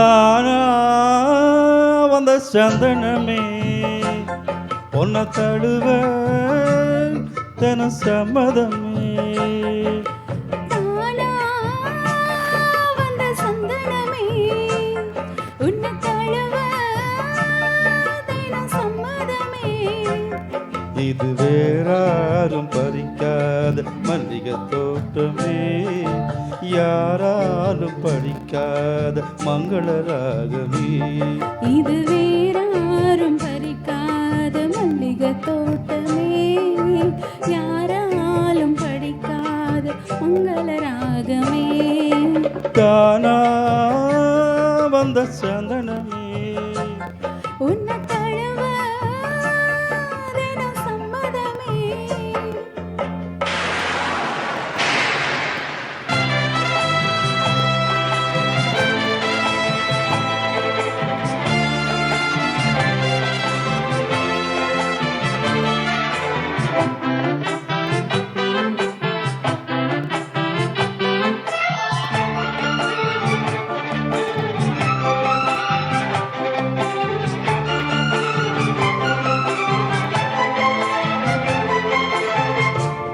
தானா வந்த சந்தனமே பொன்ன தழுவ தன சம்மதமே. தானா வந்த சந்தனமே உன்னை தழுவ தினம் சம்மதமே. இது வேறாரும் பறிக்காத மல்லிகை தோட்டமே, யாராலும் படிக்காத மங்கள ராகமே. இது வேறாரும் பறிக்காத மல்லிகை தோட்டமே, யாராலும் படிக்காத மங்கள ராகமே. தானா வந்த சந்தனமே உன்னை தழுவ தினம் சம்மதமே.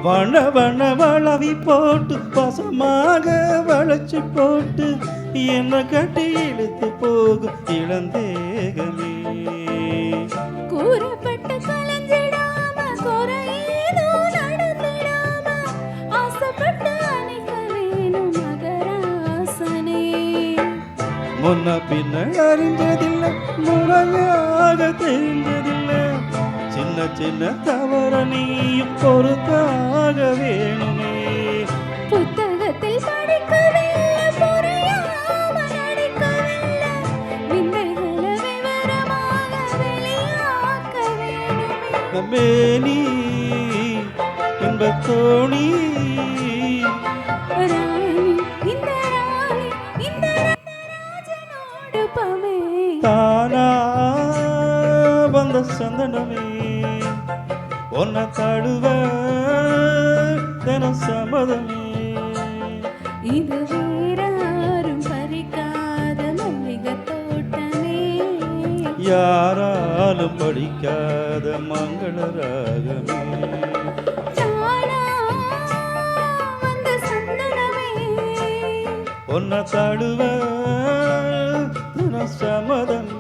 வண்ண வண்ண வளவி போட்டு பசமாக வளைச்சு போட்டு என்ன கட்டி இழுத்து போகும் இளந்தேகமே. கூறப்பட்டு கலஞ்சிடாம குறையேதோ நடந்திடாம ஆசைப்பட்டு அணைக்க வேணும் மகராசனே. முன்ன பின்ன அறிஞ்சதில்லை, முறையாக தெரிஞ்சதில்லை, சின்ன சின்ன தவற நீயும் பொறுத்தாக வேணுமே. புத்தகத்தில் படிக்கவில்லை, புரியாம நடிக்கவில்லை, விந்தைகளை விவரமாக வெளியாக்க வேணுமே. மேனி இன்பத்தோணி ராணி இந்த ராணி இந்த ராஜனோடு பமே. தானா வந்த சந்தனமே ஒன்ன தழுவ தின சம்மதமே. இது வேறாரும் பறிக்காத மல்லிகை தோட்டமே, யாராலும் படிக்காத மங்கள ராகமே. தானா வந்த சந்தனமே ஒன்ன தழுவ தின சம்மதமே.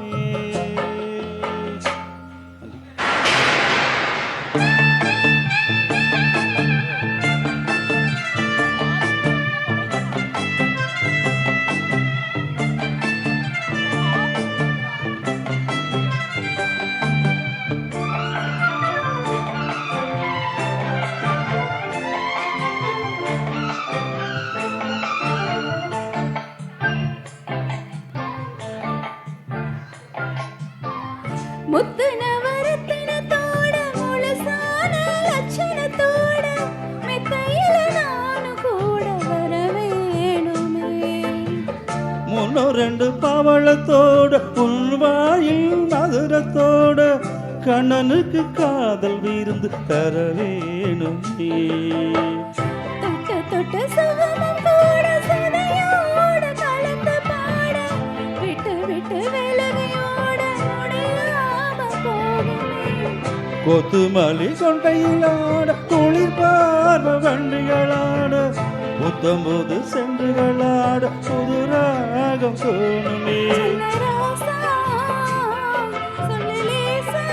முத்து நவரத்தினத்தோட முழுசான லட்சணத்தோட மெத்தையில நானும் கூட வர வேணுமே. முன்னோ ரெண்டு பவளத்தோட உள்வாயில் மதுரத்தோட கண்ணனுக்கு காதல் விருந்து தர வேணுமே. தொட்ட தொட்ட சுகமும் கூட சதையோட கலந்து பாட விட்டு விட்டு விலகையோட முடியாம போகுமே. கொத்துமல்லி கொண்டையிலாட குளிர் பார்வ வண்டிகளாட புத்தம்போது சென்றுகளாட புது ராகம் தோணுமே. சொல்ல ராசா, சொல்லு லேசா.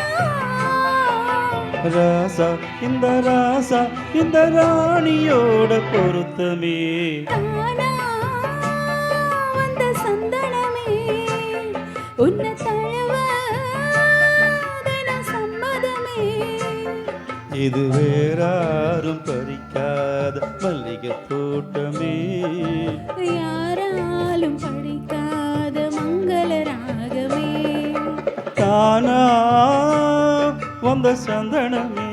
ராசா இந்த ராசா இந்த ராணியோட பொருத்தமே. தானா வந்த சந்தனமே உன்னை தழுவ தினம் சம்மதமே. இது வேறாரும் பறிக்காத மல்லிகை தோட்டமே, யாராலும் படிக்காத மங்கள ராகமே. தானா வந்த சந்தனமே